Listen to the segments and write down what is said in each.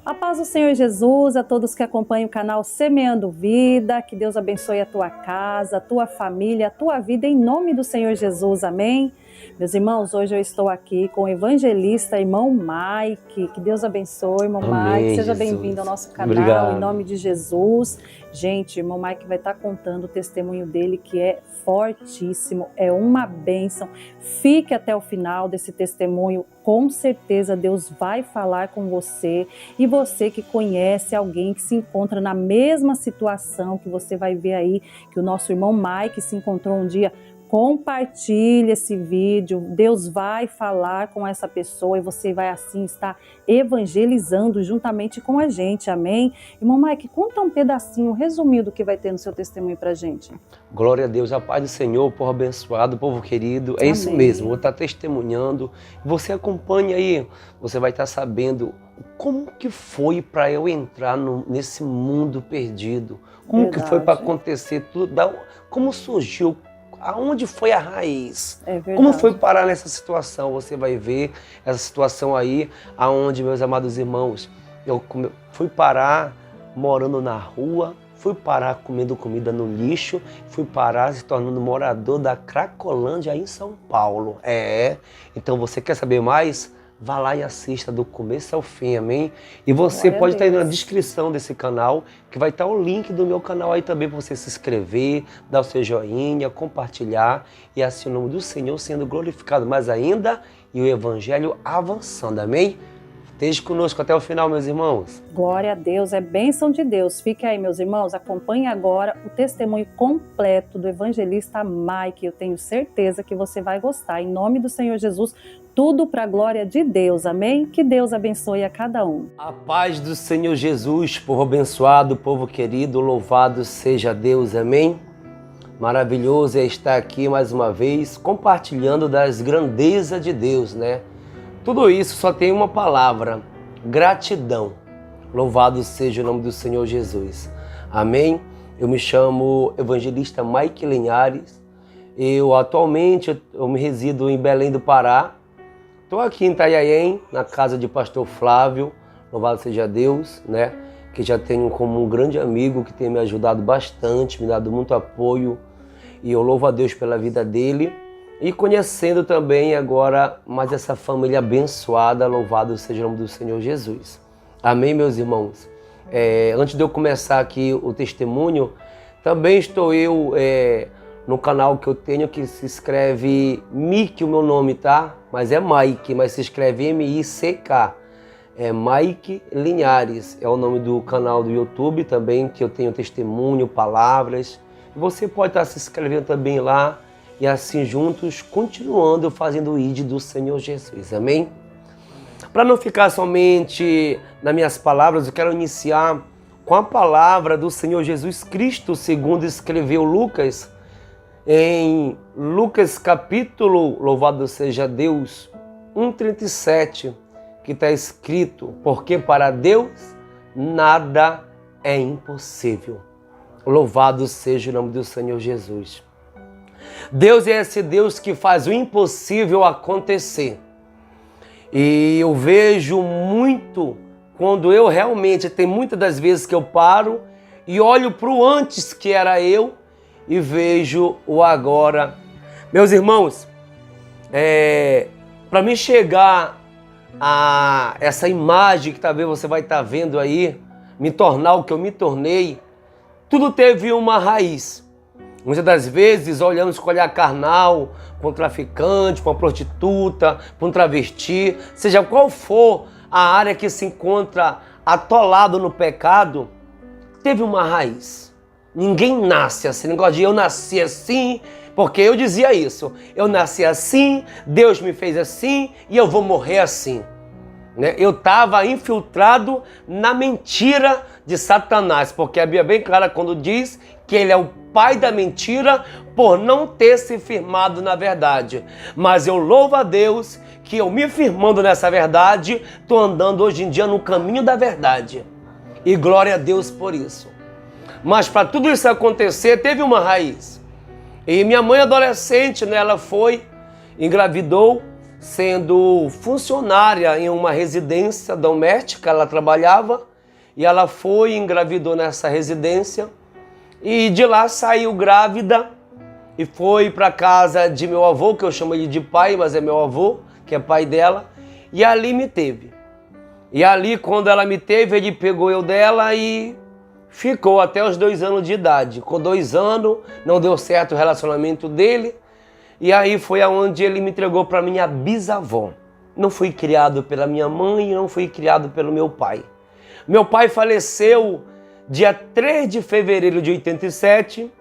A paz do Senhor Jesus, a todos que acompanham o canal Semeando Vida, que Deus abençoe a tua casa, a tua família, a tua vida, em nome do Senhor Jesus, amém? Meus irmãos, hoje eu estou aqui com o evangelista, irmão Mike, que Deus abençoe, irmão Amém, Mike, seja Jesus. bem-vindo ao nosso canal, Obrigado. em nome de Jesus. Gente, irmão Mike vai estar contando o testemunho dele, que é fortíssimo, é uma bênção. Fique até o final desse testemunho, com certeza Deus vai falar com você. E você que conhece alguém que se encontra na mesma situação, que você vai ver aí que o nosso irmão Mike se encontrou um dia, compartilhe esse vídeo, Deus vai falar com essa pessoa e você vai assim estar evangelizando juntamente com a gente, amém? Irmão Mike, conta um pedacinho, resumido, do que vai ter no seu testemunho pra gente. Glória a Deus, a paz do Senhor, povo abençoado, povo querido, é Amém. isso mesmo, vou estar testemunhando, você acompanha aí, você vai estar sabendo como que foi para eu entrar nesse mundo perdido, como que foi para acontecer tudo, como surgiu, aonde foi a raiz? Como foi parar nessa situação? Você vai ver essa situação aí, aonde, meus amados irmãos, eu fui parar morando na rua, fui parar comendo comida no lixo, fui parar se tornando morador da Cracolândia aí em São Paulo. Então você quer saber mais? Vá lá e assista do começo ao fim, amém? E você pode estar aí na descrição desse canal, que vai estar o link do meu canal aí também para você se inscrever, dar o seu joinha, compartilhar e assim o nome do Senhor sendo glorificado mais ainda e o Evangelho avançando, amém? Esteja conosco até o final, meus irmãos. Glória a Deus, é bênção de Deus. Fique aí, meus irmãos, acompanhe agora o testemunho completo do evangelista Mike. Eu tenho certeza que você vai gostar. Em nome do Senhor Jesus, tudo para a glória de Deus, amém? Que Deus abençoe a cada um. A paz do Senhor Jesus, povo abençoado, povo querido, louvado seja Deus, amém? Maravilhoso é estar aqui mais uma vez, compartilhando das grandezas de Deus, né? Tudo isso só tem uma palavra, gratidão. Louvado seja o nome do Senhor Jesus. Amém? Eu me chamo evangelista Mike Linhares. Atualmente eu me resido em Belém do Pará. Estou aqui em Itanhaém, na casa de pastor Flávio. Louvado seja Deus, né? Que já tenho como um grande amigo que tem me ajudado bastante, me dado muito apoio. E eu louvo a Deus pela vida dele. E conhecendo também agora mais essa família abençoada, louvado seja o nome do Senhor Jesus. Amém, meus irmãos? Antes de eu começar aqui o testemunho, também estou eu no canal que eu tenho que se escreve Mike, o meu nome, tá? Mas é Mike, mas se escreve M-I-C-K. É Mike Linhares, é o nome do canal do YouTube também, que eu tenho testemunho, palavras. Você pode estar se inscrevendo também lá. E assim juntos, continuando fazendo o ID do Senhor Jesus, amém? Para não ficar somente nas minhas palavras, eu quero iniciar com a palavra do Senhor Jesus Cristo, segundo escreveu Lucas, em Lucas capítulo, louvado seja Deus, 1,37, que está escrito, porque para Deus nada é impossível. Louvado seja o nome do Senhor Jesus. Deus é esse Deus que faz o impossível acontecer. E eu vejo muito, quando eu realmente, tem muitas das vezes que eu paro e olho para o antes que era eu e vejo o agora. Meus irmãos, para mim chegar a essa imagem que talvez você vai estar vendo aí, me tornar o que eu me tornei, tudo teve uma raiz. Muitas das vezes olhamos com olhar carnal, para um traficante, para uma prostituta, para um travesti, seja qual for a área que se encontra atolado no pecado, teve uma raiz. Ninguém nasce assim, negócio de eu nasci assim, porque eu dizia isso, eu nasci assim, Deus me fez assim e eu vou morrer assim. Eu estava infiltrado na mentira de Satanás, porque a Bíblia é bem clara quando diz que ele é o pai da mentira por não ter se firmado na verdade. Mas eu louvo a Deus que eu me firmando nessa verdade, estou andando hoje em dia no caminho da verdade. E glória a Deus por isso. Mas para tudo isso acontecer, teve uma raiz. E minha mãe adolescente, ela foi, engravidou, sendo funcionária em uma residência doméstica, ela trabalhava, e ela foi e engravidou nessa residência, e de lá saiu grávida e foi para casa de meu avô, que eu chamo ele de pai, mas é meu avô, que é pai dela, e ali me teve. E ali, quando ela me teve, ele pegou eu dela e ficou até os 2 anos de idade. Com 2 anos, não deu certo o relacionamento dele, e aí foi aonde ele me entregou para minha bisavó. Não fui criado pela minha mãe, não fui criado pelo meu pai. Meu pai faleceu dia 3 de fevereiro de 87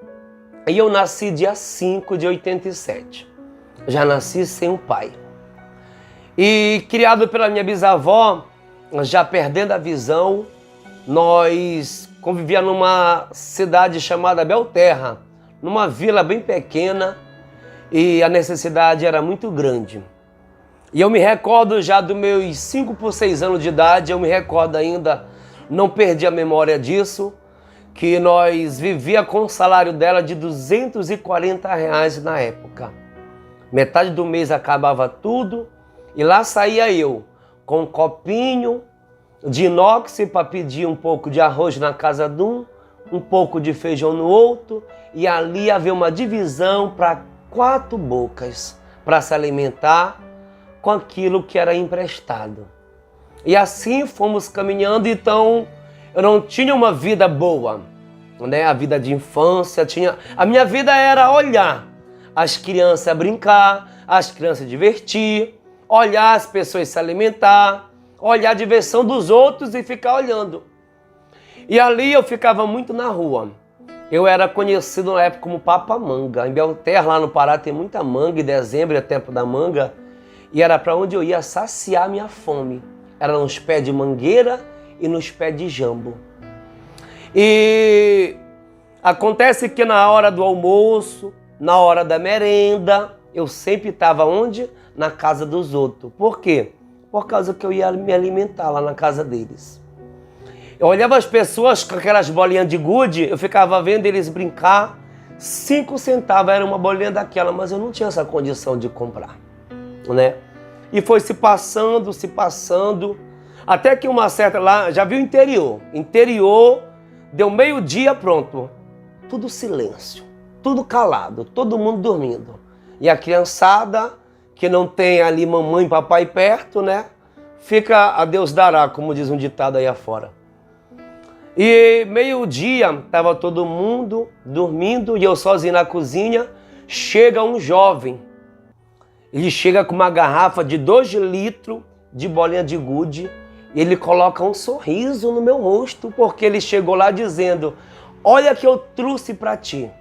e eu nasci dia 5 de 87. Já nasci sem o pai. E criado pela minha bisavó, já perdendo a visão, nós convivíamos numa cidade chamada Belterra, numa vila bem pequena, e a necessidade era muito grande. E eu me recordo já dos meus 5 por 6 anos de idade, eu me recordo ainda, não perdi a memória disso, que nós vivíamos com o salário dela de R$240 na época. Metade do mês acabava tudo e lá saía eu com um copinho de inox para pedir um pouco de arroz na casa de um pouco de feijão no outro, e ali havia uma divisão para 4 bocas para se alimentar com aquilo que era emprestado. E assim fomos caminhando, então eu não tinha uma vida boa, né? A vida de infância, a minha vida era olhar as crianças brincar, as crianças divertir, olhar as pessoas se alimentar, olhar a diversão dos outros e ficar olhando. E ali eu ficava muito na rua. Eu era conhecido na época como Papa Manga. Em Belterra, lá no Pará, tem muita manga, em dezembro é tempo da manga, e era para onde eu ia saciar minha fome. Era nos pés de mangueira e nos pés de jambo. E acontece que na hora do almoço, na hora da merenda, eu sempre estava onde? Na casa dos outros. Por quê? Por causa que eu ia me alimentar lá na casa deles. Eu olhava as pessoas com aquelas bolinhas de gude, eu ficava vendo eles brincar, 5 centavos era uma bolinha daquela, mas eu não tinha essa condição de comprar, né? E foi se passando, até que uma certa lá, já viu interior, deu meio-dia, pronto, tudo silêncio, tudo calado, todo mundo dormindo. E a criançada, que não tem ali mamãe e papai perto, né, fica a Deus dará, como diz um ditado aí afora. E meio-dia, estava todo mundo dormindo e eu sozinho na cozinha, chega um jovem. Ele chega com uma garrafa de 2 litros de bolinha de gude e ele coloca um sorriso no meu rosto, porque ele chegou lá dizendo: olha que eu trouxe para ti.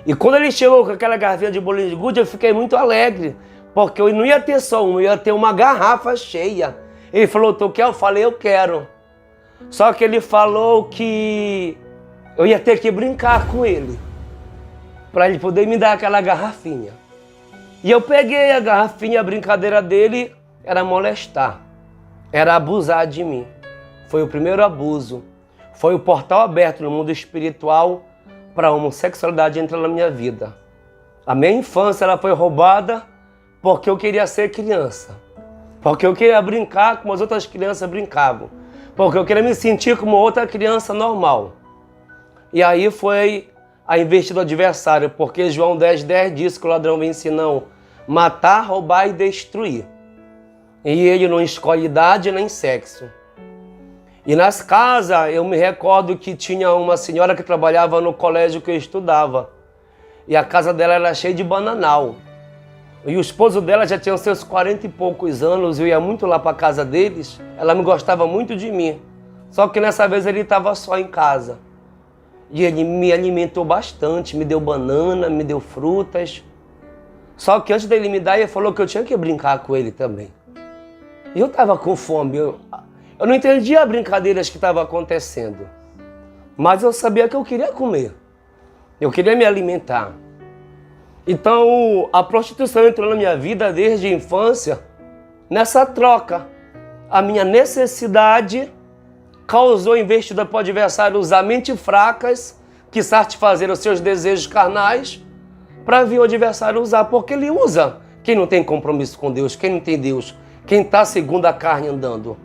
E quando ele chegou com aquela garrafinha de bolinha de gude, eu fiquei muito alegre, porque eu não ia ter só um, eu ia ter uma garrafa cheia. Ele falou: tu quer? Eu falei: eu quero. Só que ele falou que eu ia ter que brincar com ele, para ele poder me dar aquela garrafinha. E eu peguei a garrafinha, a brincadeira dele era molestar, era abusar de mim. Foi o primeiro abuso, foi o portal aberto no mundo espiritual para a homossexualidade entrar na minha vida. A minha infância ela foi roubada porque eu queria ser criança, porque eu queria brincar como as outras crianças brincavam, porque eu queria me sentir como outra criança normal. E aí foi a investida do adversário, porque João 10:10 diz que o ladrão vem senão matar, roubar e destruir. E ele não escolhe idade nem sexo. E nas casas, eu me recordo que tinha uma senhora que trabalhava no colégio que eu estudava. E a casa dela era cheia de bananal. E o esposo dela já tinha seus 40 e poucos anos, eu ia muito lá para a casa deles. Ela me gostava muito de mim. Só que nessa vez ele estava só em casa. E ele me alimentou bastante, me deu banana, me deu frutas. Só que antes dele me dar, ele falou que eu tinha que brincar com ele também. E eu estava com fome, eu não entendia as brincadeiras que estavam acontecendo. Mas eu sabia que eu queria comer, eu queria me alimentar. Então a prostituição entrou na minha vida desde a infância, nessa troca. A minha necessidade causou investida para o adversário usar mentes fracas, que satisfazer os seus desejos carnais, para vir o adversário usar, porque ele usa Quem não tem compromisso com Deus, quem não tem Deus, quem está segundo a carne andando.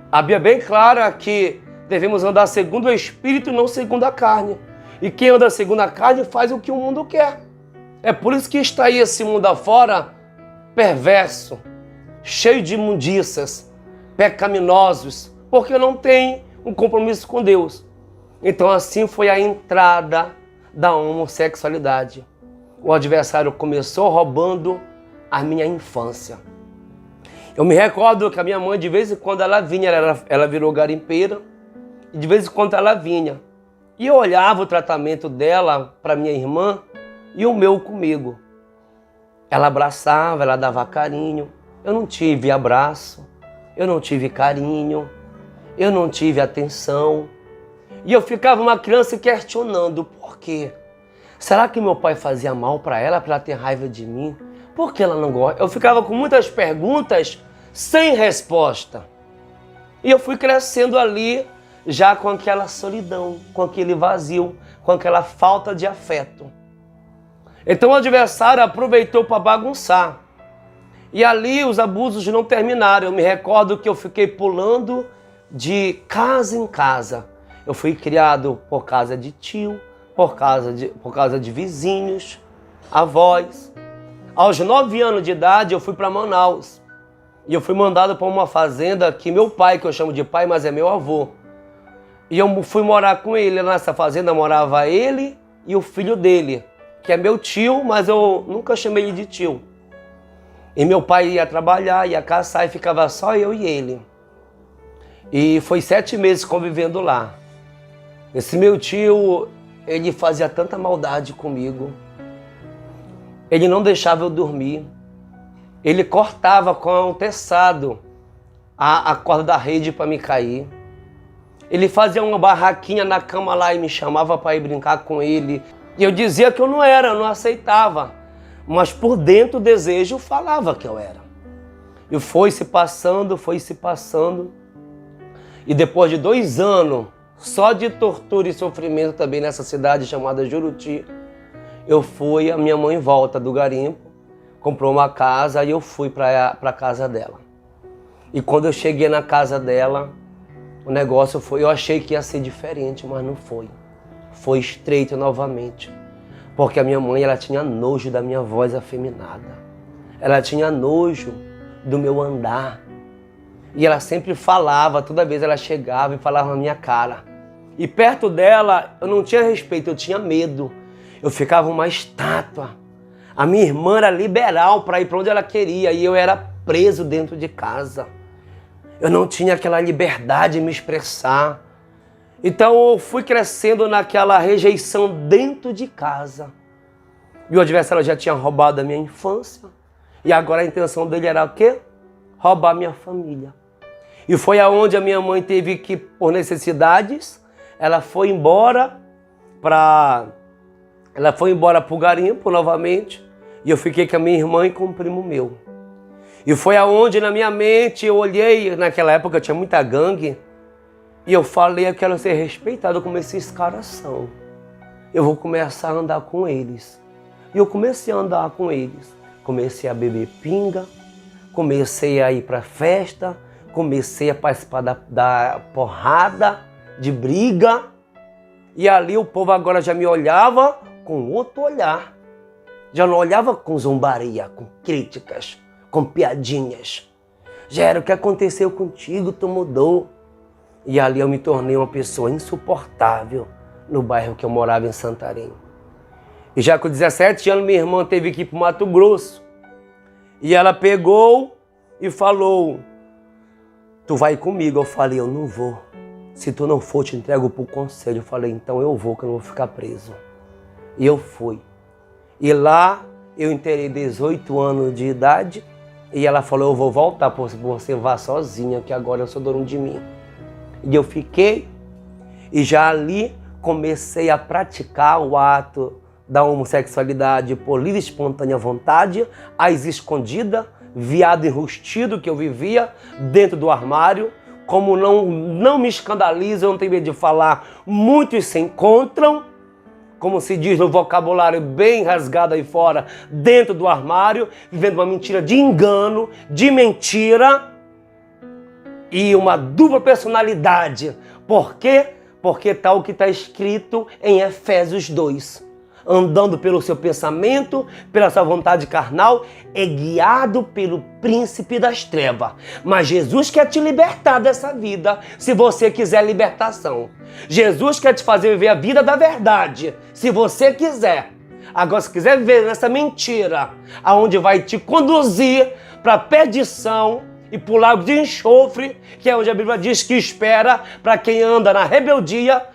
A Bíblia é bem clara que devemos andar segundo o Espírito e não segundo a carne. E quem anda segundo a carne faz o que o mundo quer. É por isso que está aí esse mundo afora perverso, cheio de imundícias, pecaminosos, porque não tem um compromisso com Deus. Então assim foi a entrada da homossexualidade. O adversário começou roubando a minha infância. Eu me recordo que a minha mãe, de vez em quando ela vinha, ela virou garimpeira, e de vez em quando ela vinha. E eu olhava o tratamento dela para minha irmã e o meu comigo. Ela abraçava, ela dava carinho. Eu não tive abraço, eu não tive carinho, eu não tive atenção. E eu ficava uma criança questionando, por quê? Será que meu pai fazia mal para ela ter raiva de mim? Por que ela não gosta? Eu ficava com muitas perguntas sem resposta. E eu fui crescendo ali já com aquela solidão, com aquele vazio, com aquela falta de afeto. Então o adversário aproveitou para bagunçar. E ali os abusos não terminaram. Eu me recordo que eu fiquei pulando de casa em casa. Eu fui criado por casa de tio, por causa de vizinhos, avós. Aos 9 anos de idade eu fui para Manaus. E eu fui mandado para uma fazenda que meu pai, que eu chamo de pai, mas é meu avô. E eu fui morar com ele. Nessa fazenda morava ele e o filho dele, que é meu tio, mas eu nunca chamei ele de tio. E meu pai ia trabalhar, ia caçar e ficava só eu e ele. E foi 7 meses convivendo lá. Esse meu tio, ele fazia tanta maldade comigo. Ele não deixava eu dormir. Ele cortava com um teçado a corda da rede para me cair. Ele fazia uma barraquinha na cama lá e me chamava para ir brincar com ele. E eu dizia que eu não era, eu não aceitava. Mas por dentro o desejo falava que eu era. E foi se passando. E depois de 2 anos, só de tortura e sofrimento também nessa cidade chamada Juruti, a minha mãe volta do garimpo, comprou uma casa e eu fui para a casa dela. E quando eu cheguei na casa dela, o negócio foi, eu achei que ia ser diferente, mas não foi. Foi estreito novamente. Porque a minha mãe, ela tinha nojo da minha voz afeminada. Ela tinha nojo do meu andar. E ela sempre falava, toda vez ela chegava e falava na minha cara. E perto dela, eu não tinha respeito, eu tinha medo. Eu ficava uma estátua. A minha irmã era liberal para ir para onde ela queria e eu era preso dentro de casa. Eu não tinha aquela liberdade de me expressar. Então eu fui crescendo naquela rejeição dentro de casa. E o adversário já tinha roubado a minha infância. E agora a intenção dele era o quê? Roubar minha família. E foi aonde a minha mãe teve que, por necessidades, ela foi embora para o garimpo novamente. E eu fiquei com a minha irmã e com um primo meu. E foi aonde na minha mente eu olhei, naquela época tinha muita gangue, e eu falei, eu quero ser respeitado como esses caras são. Eu vou começar a andar com eles. E eu comecei a andar com eles. Comecei a beber pinga, comecei a ir para festa, comecei a participar da porrada, de briga. E ali o povo agora já me olhava com outro olhar. Já não olhava com zombaria, com críticas, com piadinhas. Já era o que aconteceu contigo, tu mudou. E ali eu me tornei uma pessoa insuportável no bairro que eu morava em Santarém. E já com 17 anos minha irmã teve que ir para o Mato Grosso. E ela pegou e falou, tu vai comigo? Eu falei, eu não vou. Se tu não for, te entrego para o conselho. Eu falei, então eu vou, que eu não vou ficar preso. E eu fui. E lá eu inteirei 18 anos de idade. E ela falou, eu vou voltar, você vá sozinha, que agora eu sou dono de mim. E eu fiquei, e já ali comecei a praticar o ato da homossexualidade por livre e espontânea vontade, às escondidas, viado enrustido que eu vivia dentro do armário. Como não me escandalizo, eu não tenho medo de falar, muitos se encontram, como se diz no vocabulário bem rasgado aí fora, dentro do armário, vivendo uma mentira de engano, de mentira e uma dupla personalidade. Por quê? Porque tal que está escrito em Efésios 2. Andando pelo seu pensamento, pela sua vontade carnal, é guiado pelo príncipe das trevas. Mas Jesus quer te libertar dessa vida, se você quiser libertação. Jesus quer te fazer viver a vida da verdade, se você quiser. Agora, se quiser viver nessa mentira, aonde vai te conduzir para a perdição e para o lago de enxofre, que é onde a Bíblia diz que espera para quem anda na rebeldia,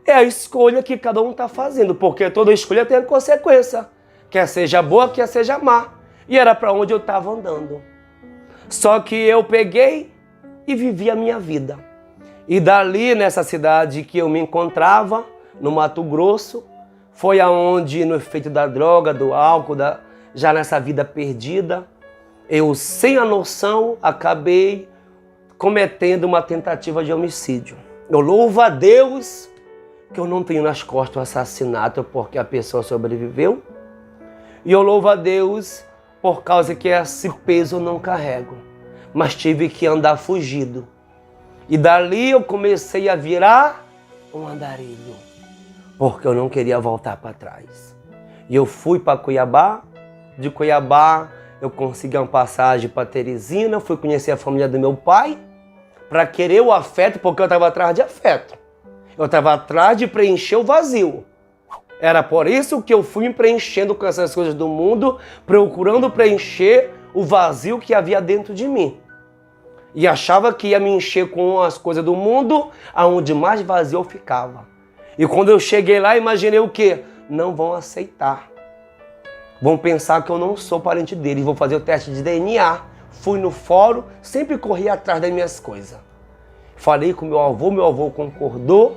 é a escolha que cada um está fazendo, porque toda escolha tem a consequência, quer seja boa, quer seja má. E era para onde eu estava andando. Só que eu peguei e vivi a minha vida. E dali, nessa cidade que eu me encontrava, no Mato Grosso, foi aonde, no efeito da droga, do álcool, já nessa vida perdida, eu, sem a noção, acabei cometendo uma tentativa de homicídio. Eu louvo a Deus que eu não tenho nas costas o assassinato porque a pessoa sobreviveu. E eu louvo a Deus por causa que esse peso eu não carrego. Mas tive que andar fugido. E dali eu comecei a virar um andarilho. Porque eu não queria voltar para trás. E eu fui para Cuiabá. De Cuiabá eu consegui uma passagem para Teresina. Fui conhecer a família do meu pai. Para querer o afeto, porque eu estava atrás de afeto. Eu estava atrás de preencher o vazio. Era por isso que eu fui me preenchendo com essas coisas do mundo, procurando preencher o vazio que havia dentro de mim. E achava que ia me encher com as coisas do mundo, aonde mais vazio eu ficava. E quando eu cheguei lá, imaginei o quê? Não vão aceitar. Vão pensar que eu não sou parente deles, vou fazer o teste de DNA. Fui no fórum, sempre corri atrás das minhas coisas. Falei com meu avô concordou,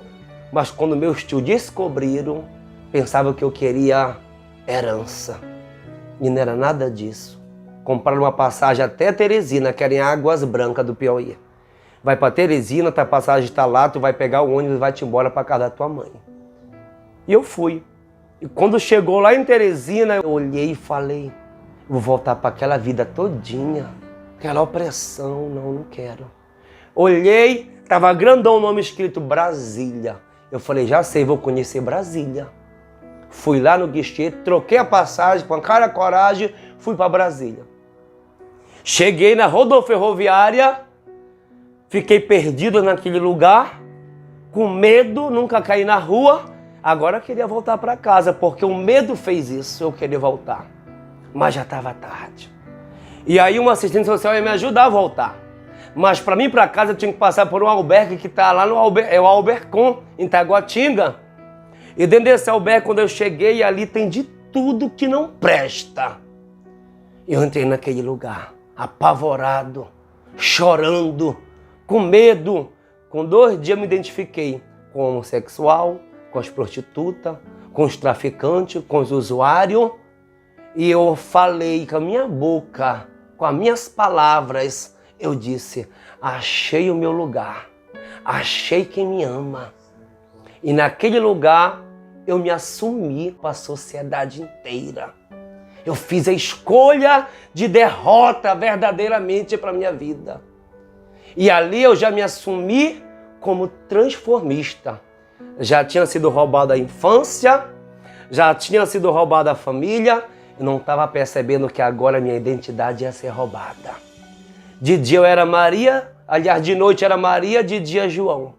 mas quando meus tios descobriram, pensavam que eu queria herança. E não era nada disso. Compraram uma passagem até Teresina, que era em Águas Brancas do Piauí. Vai para Teresina, a passagem está lá, tu vai pegar o ônibus e vai-te embora para casa da tua mãe. E eu fui. E quando chegou lá em Teresina, eu olhei e falei, vou voltar para aquela vida todinha, aquela opressão, não quero. Olhei, estava grandão o nome escrito Brasília. Eu falei, já sei, vou conhecer Brasília. Fui lá no guichê, troquei a passagem, com a cara e coragem, fui para Brasília. Cheguei na rodoferroviária, fiquei perdido naquele lugar, com medo, nunca caí na rua. Agora eu queria voltar para casa, porque o medo fez isso, eu queria voltar. Mas já estava tarde. E aí uma assistente social ia me ajudar a voltar. Mas para mim ir para casa eu tinha que passar por um albergue que está lá no é o Albercon, em Taguatinga. E dentro desse albergue, quando eu cheguei, ali tem de tudo que não presta. Eu entrei naquele lugar, apavorado, chorando, com medo. Com 2 dias eu me identifiquei com o homossexual, com as prostitutas, com os traficantes, com os usuários. E eu falei com a minha boca, com as minhas palavras, eu disse, achei o meu lugar, achei quem me ama. E naquele lugar eu me assumi para a sociedade inteira. Eu fiz a escolha de derrota verdadeiramente para a minha vida. E ali eu já me assumi como transformista. Já tinha sido roubada a infância, já tinha sido roubada a família, eu não estava percebendo que agora a minha identidade ia ser roubada. De dia eu era Maria, aliás, de noite era Maria, de dia João.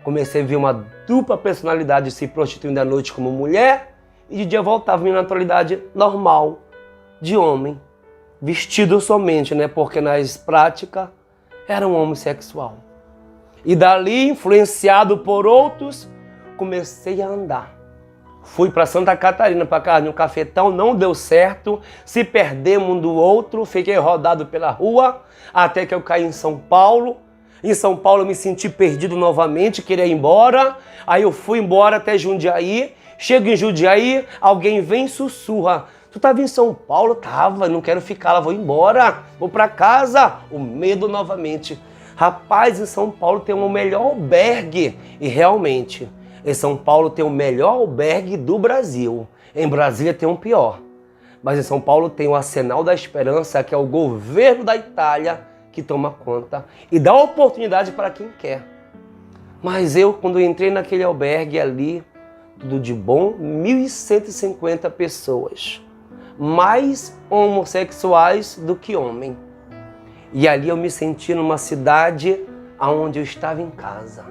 Comecei a ver uma dupla personalidade se prostituindo à noite como mulher e de dia voltava à minha naturalidade normal, de homem. Vestido somente, né? Porque nas práticas era um homossexual. E dali, influenciado por outros, comecei a andar. Fui para Santa Catarina, para casa de um cafetão, não deu certo, se perdemos um do outro, fiquei rodado pela rua, até que eu caí em São Paulo. Em São Paulo eu me senti perdido novamente, queria ir embora, aí eu fui embora até Jundiaí, chego em Jundiaí, alguém vem e sussurra, tu estava em São Paulo? Tava, não quero ficar lá, vou embora, vou para casa, o medo novamente. Rapaz, em São Paulo tem um melhor albergue, e realmente, Em São Paulo tem o melhor albergue do Brasil. Em Brasília tem um pior. Mas em São Paulo tem o Arsenal da Esperança, que é o governo da Itália que toma conta e dá oportunidade para quem quer. Mas eu, quando entrei naquele albergue ali, tudo de bom, 1.150 pessoas. Mais homossexuais do que homem. E ali eu me senti numa cidade onde eu estava em casa.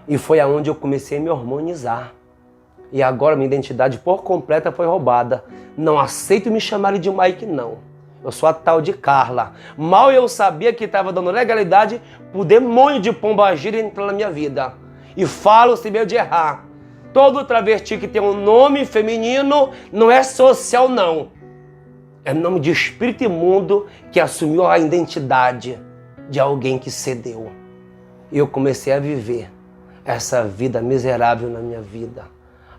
E foi aonde eu comecei a me hormonizar. E agora minha identidade por completa foi roubada. Não aceito me chamarem de Mike, não. Eu sou a tal de Carla. Mal eu sabia que estava dando legalidade pro demônio de pombagira entrar na minha vida. E falo sem medo de errar. Todo travesti que tem um nome feminino não é social, não. É nome de espírito imundo que assumiu a identidade de alguém que cedeu. E eu comecei a viver essa vida miserável na minha vida,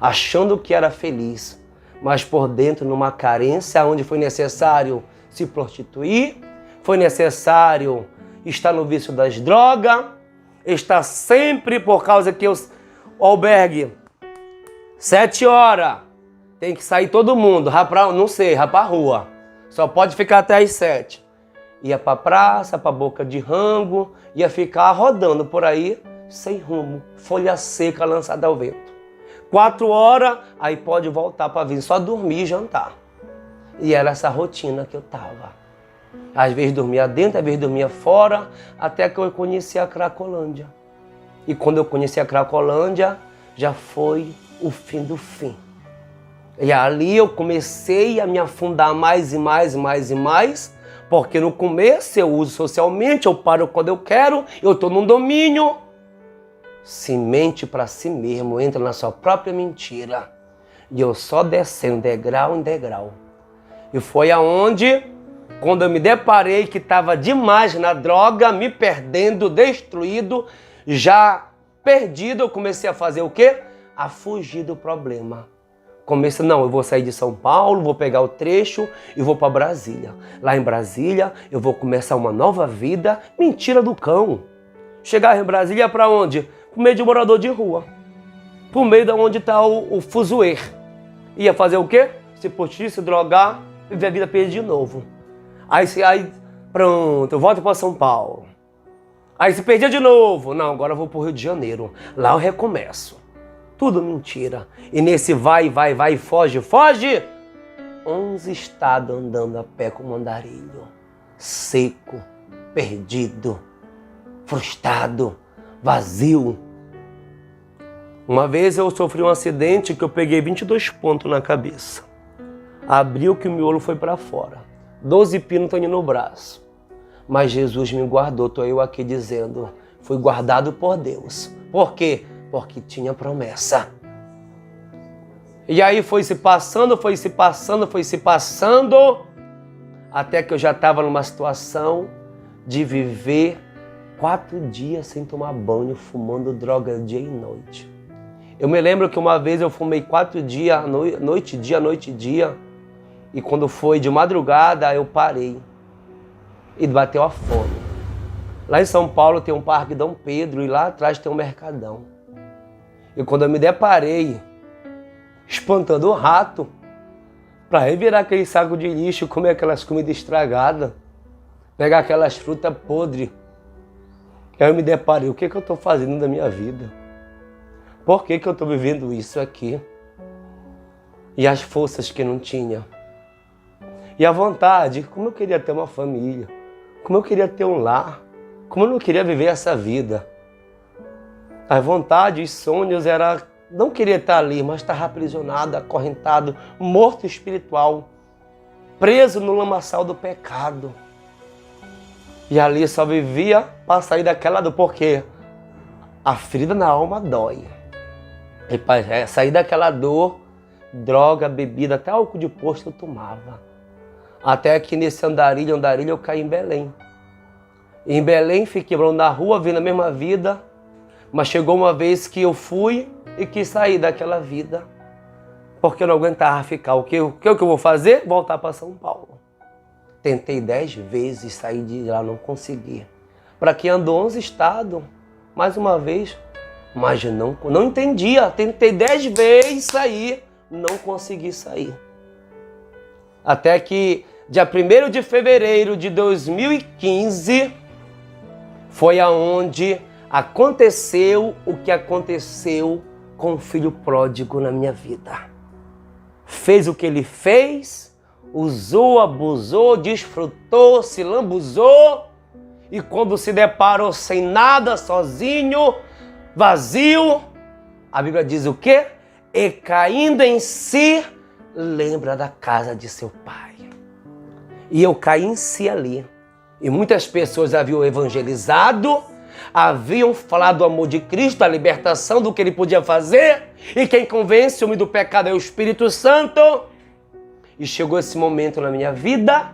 achando que era feliz, mas por dentro numa carência onde foi necessário se prostituir, foi necessário estar no vício das drogas, estar sempre por causa que o albergue, 7 horas, tem que sair todo mundo, não sei, pra rua, só pode ficar até as 7. Ia pra praça, pra boca de rango, ia ficar rodando por aí, sem rumo, folha seca lançada ao vento. 4 horas, aí pode voltar para vir só dormir e jantar. E era essa rotina que eu tava. Às vezes dormia dentro, às vezes dormia fora, até que eu conheci a Cracolândia. E quando eu conheci a Cracolândia, já foi o fim do fim. E ali eu comecei a me afundar mais e mais, porque no começo eu uso socialmente, eu paro quando eu quero, eu estou num domínio. Se mente para si mesmo, entra na sua própria mentira. E eu só descendo degrau em degrau. E foi aonde, quando eu me deparei que estava demais na droga, me perdendo, destruído, já perdido, eu comecei a fazer o quê? A fugir do problema. Comecei, não, eu vou sair de São Paulo, vou pegar o trecho e vou para Brasília. Lá em Brasília, eu vou começar uma nova vida. Mentira do cão. Chegar em Brasília para onde? Por meio de um morador de rua. Por meio de onde está o fuzuê. Ia fazer o quê? Se prostituir, se drogar, viver a vida perdida de novo. Aí pronto, eu volto para São Paulo. Aí se perdia de novo. Não, agora eu vou para o Rio de Janeiro. Lá eu recomeço. Tudo mentira. E nesse vai, foge, 11 estados andando a pé como andarilho. Seco, perdido, frustrado, vazio. Uma vez eu sofri um acidente que eu peguei 22 pontos na cabeça. Abriu que o miolo foi para fora. 12 pinos estão indo no braço. Mas Jesus me guardou, estou eu aqui dizendo, fui guardado por Deus. Por quê? Porque tinha promessa. E aí foi se passando, até que eu já estava numa situação de viver 4 dias sem tomar banho, fumando droga dia e noite. Eu me lembro que uma vez eu fumei 4 dias, noite e dia, e quando foi de madrugada eu parei e bateu a fome. Lá em São Paulo tem um Parque Dom Pedro e lá atrás tem um Mercadão. E quando eu me deparei, espantando o rato, para revirar aquele saco de lixo, comer aquelas comidas estragadas, pegar aquelas frutas podres, aí eu me deparei, o que eu estou fazendo da minha vida? Por que eu estou vivendo isso aqui? E as forças que não tinha. E a vontade, como eu queria ter uma família, como eu queria ter um lar, como eu não queria viver essa vida. As vontades, os sonhos, não queria estar ali, mas estava aprisionado, acorrentado, morto espiritual, preso no lamaçal do pecado. E ali só vivia para sair daquela dor, porque a ferida na alma dói. E para sair daquela dor, droga, bebida, até álcool de posto eu tomava. Até que nesse andarilho eu caí em Belém. E em Belém fiquei na rua, vendo a mesma vida, mas chegou uma vez que eu fui e quis sair daquela vida, porque eu não aguentava ficar. O que eu vou fazer? Voltar para São Paulo. Tentei 10 vezes sair de lá, não consegui. Para quem andou 11 estados, mais uma vez, Mas eu não entendia. Tentei 10 vezes sair, não consegui sair. Até que dia 1º de fevereiro de 2015 foi aonde aconteceu o que aconteceu com o filho pródigo na minha vida. Fez o que ele fez, usou, abusou, desfrutou, se lambuzou, e quando se deparou sem nada, sozinho, vazio, a Bíblia diz o quê? E caindo em si, lembra da casa de seu pai. E eu caí em si ali. E muitas pessoas haviam evangelizado, haviam falado do amor de Cristo, da libertação, do que ele podia fazer. E quem convence o homem do pecado é o Espírito Santo. E chegou esse momento na minha vida,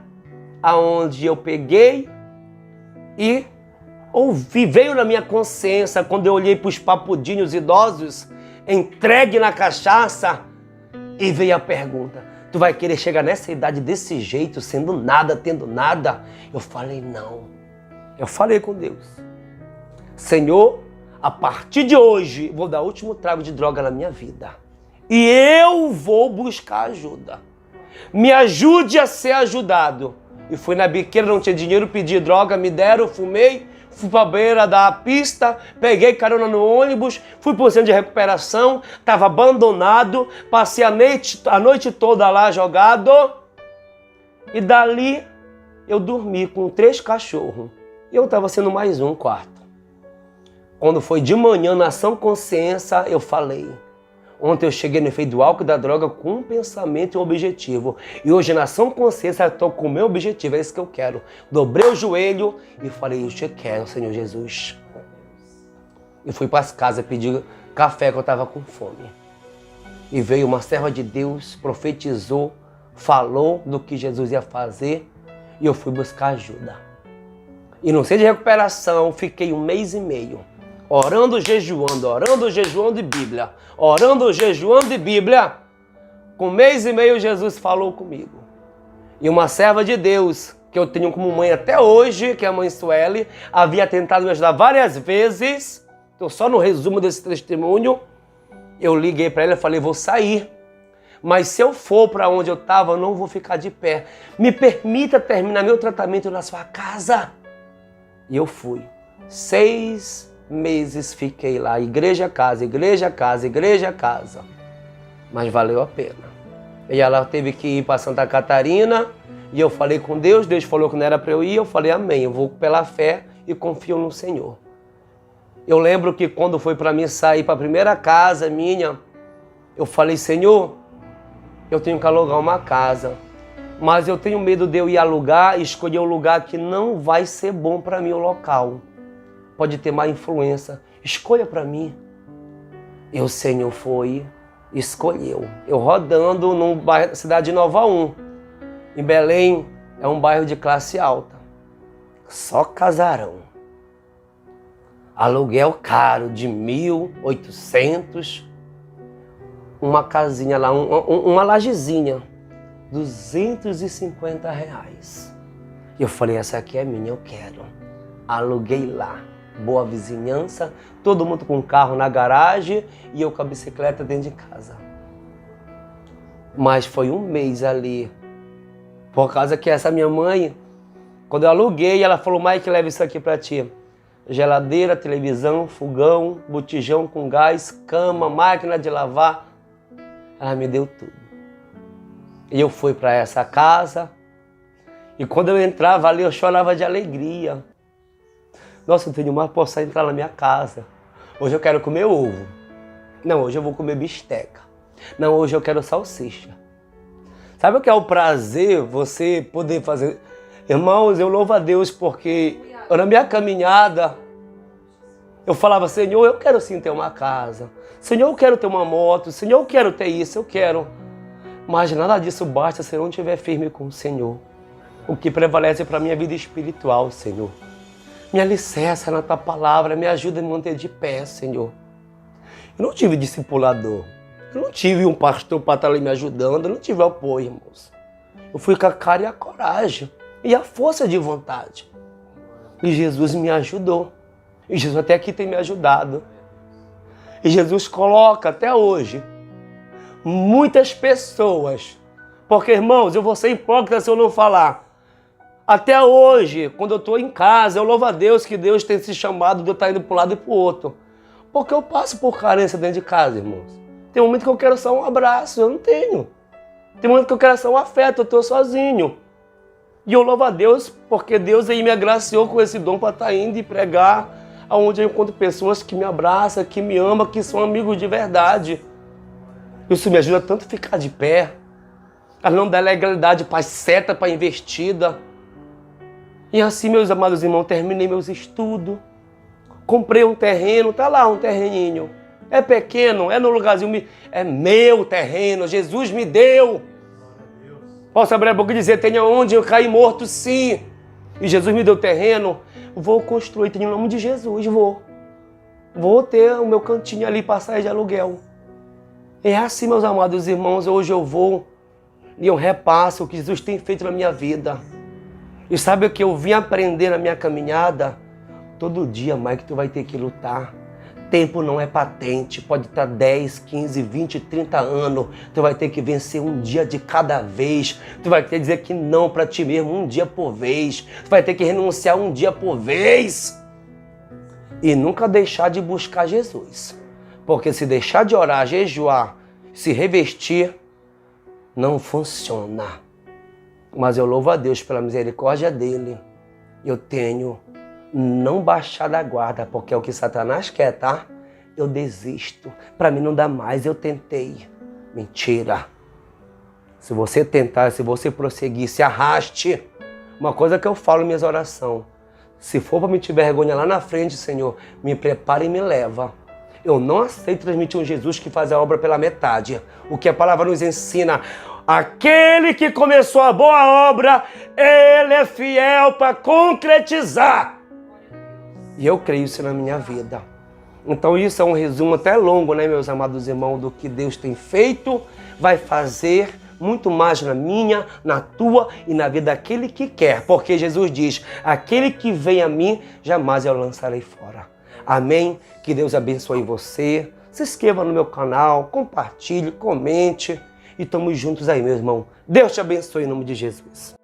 aonde eu peguei e ouvi, veio na minha consciência, quando eu olhei para os papudinhos idosos, entregue na cachaça, e veio a pergunta: tu vai querer chegar nessa idade desse jeito, sendo nada, tendo nada? Eu falei, não. Eu falei com Deus: Senhor, a partir de hoje, vou dar o último trago de droga na minha vida. E eu vou buscar ajuda. Me ajude a ser ajudado. E fui na biqueira, não tinha dinheiro, pedi droga, me deram, fumei. Fui para a beira da pista, peguei carona no ônibus, fui para o centro de recuperação, estava abandonado, passei a noite toda lá jogado. E dali eu dormi com 3 cachorros. E eu estava sendo mais um quarto. Quando foi de manhã, na ação consciência, eu falei: ontem eu cheguei no efeito do álcool e da droga com um pensamento e um objetivo. E hoje, na ação consciência, eu estou com o meu objetivo, é isso que eu quero. Dobrei o joelho e falei: eu te quero, Senhor Jesus. E fui para as casas pedir café, que eu estava com fome. E veio uma serva de Deus, profetizou, falou do que Jesus ia fazer, e eu fui buscar ajuda. E no centro de recuperação, fiquei 1 mês e meio. Orando, jejuando e Bíblia. Orando, jejuando e Bíblia. Com 1 mês e meio, Jesus falou comigo. E uma serva de Deus, que eu tenho como mãe até hoje, que é a mãe Sueli, havia tentado me ajudar várias vezes. Estou só no resumo desse testemunho. Eu liguei para ela e falei: vou sair. Mas se eu for para onde eu estava, eu não vou ficar de pé. Me permita terminar meu tratamento na sua casa. E eu fui. 6 meses fiquei lá, igreja, casa, igreja, casa, igreja, casa. Mas valeu a pena. E ela teve que ir para Santa Catarina, e eu falei com Deus, Deus falou que não era para eu ir, eu falei amém, eu vou pela fé e confio no Senhor. Eu lembro que quando foi para mim sair para a primeira casa minha, eu falei: Senhor, eu tenho que alugar uma casa, mas eu tenho medo de eu ir alugar e escolher um lugar que não vai ser bom para mim o local. Pode ter má influência. Escolha para mim. E o Senhor foi, escolheu. Eu rodando num bairro, cidade Nova 1. Em Belém, é um bairro de classe alta. Só casarão. Aluguel caro de 1.800. Uma casinha lá, uma lajezinha. R$250. E eu falei: essa aqui é minha, eu quero. Aluguei lá. Boa vizinhança, todo mundo com carro na garagem e eu com a bicicleta dentro de casa. Mas foi 1 mês ali, por causa que essa minha mãe, quando eu aluguei, ela falou: Mike, leva isso aqui para ti. Geladeira, televisão, fogão, botijão com gás, cama, máquina de lavar. Ela me deu tudo. E eu fui para essa casa e quando eu entrava ali, eu chorava de alegria. Nossa, eu tenho mais, posso entrar na minha casa. Hoje eu quero comer ovo. Não, hoje eu vou comer bisteca. Não, hoje eu quero salsicha. Sabe o que é o prazer você poder fazer? Irmãos, eu louvo a Deus porque na minha caminhada eu falava: Senhor, eu quero sim ter uma casa. Senhor, eu quero ter uma moto. Senhor, eu quero ter isso, eu quero. Mas nada disso basta se eu não estiver firme com o Senhor. O que prevalece para a minha vida espiritual, Senhor. Me alicerça na tua palavra, me ajuda a me manter de pé, Senhor. Eu não tive discipulador, eu não tive um pastor para estar ali me ajudando, eu não tive apoio, irmãos. Eu fui com a cara e a coragem e a força de vontade. E Jesus me ajudou. E Jesus até aqui tem me ajudado. E Jesus coloca até hoje muitas pessoas. Porque, irmãos, eu vou ser hipócrita se eu não falar. Até hoje, quando eu estou em casa, eu louvo a Deus que Deus tem se chamado de eu estar indo para um lado e para o outro. Porque eu passo por carência dentro de casa, irmãos. Tem um momento que eu quero só um abraço, eu não tenho. Tem um momento que eu quero só um afeto, eu estou sozinho. E eu louvo a Deus porque Deus aí me agraciou com esse dom para estar indo e pregar aonde eu encontro pessoas que me abraçam, que me amam, que são amigos de verdade. Isso me ajuda tanto a ficar de pé, a não dar legalidade para seta, para investida. E assim, meus amados irmãos, terminei meus estudos, comprei um terreno, tá lá um terreninho. É pequeno, é no lugarzinho, é meu terreno, Jesus me deu. Posso abrir a boca e dizer, tenha onde eu cair morto, sim. E Jesus me deu terreno, vou construir, tem o nome de Jesus, vou ter o meu cantinho ali para sair de aluguel. É assim, meus amados irmãos, hoje eu vou e eu repasso o que Jesus tem feito na minha vida. E sabe o que eu vim aprender na minha caminhada? Todo dia, Mike, tu vai ter que lutar. Tempo não é patente, pode estar 10, 15, 20, 30 anos. Tu vai ter que vencer um dia de cada vez. Tu vai ter que dizer que não para ti mesmo um dia por vez. Tu vai ter que renunciar um dia por vez. E nunca deixar de buscar Jesus. Porque se deixar de orar, jejuar, se revestir, não funciona. Mas eu louvo a Deus pela misericórdia dele. Eu tenho não baixar da guarda, porque é o que Satanás quer, tá? Eu desisto. Para mim não dá mais, eu tentei. Mentira. Se você tentar, se você prosseguir, se arraste. Uma coisa que eu falo em minhas orações. Se for para me te vergonha lá na frente, Senhor, me prepara e me leva. Eu não aceito transmitir um Jesus que faz a obra pela metade. O que a palavra nos ensina. Aquele que começou a boa obra, ele é fiel para concretizar. E eu creio isso na minha vida. Então isso é um resumo até longo, né, meus amados irmãos, do que Deus tem feito, vai fazer muito mais na minha, na tua e na vida daquele que quer. Porque Jesus diz, aquele que vem a mim, jamais eu lançarei fora. Amém? Que Deus abençoe você. Se inscreva no meu canal, compartilhe, comente. E estamos juntos aí, meu irmão. Deus te abençoe em nome de Jesus.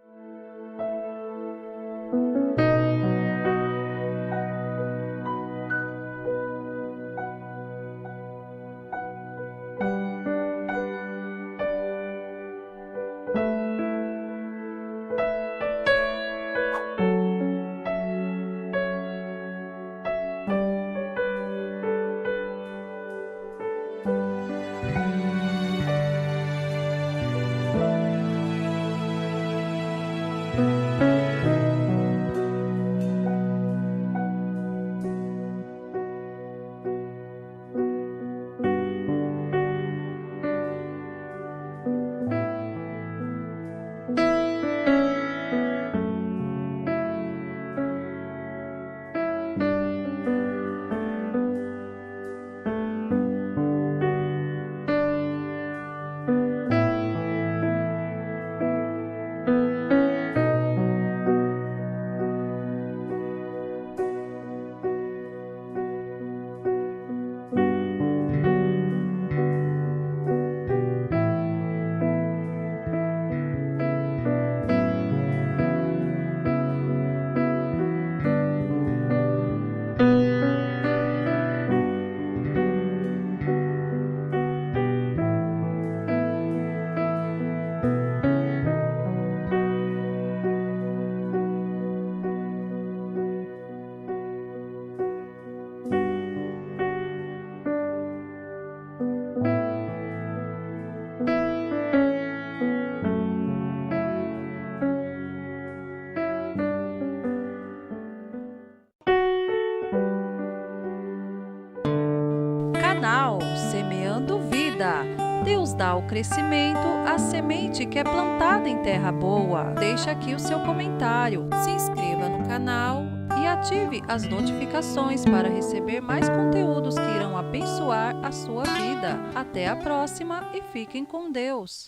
Canal Semeando Vida. Deus dá o crescimento à semente que é plantada em terra boa. Deixa aqui o seu comentário, se inscreva no canal e ative as notificações para receber mais conteúdos que irão abençoar a sua vida. Até a próxima e fiquem com Deus.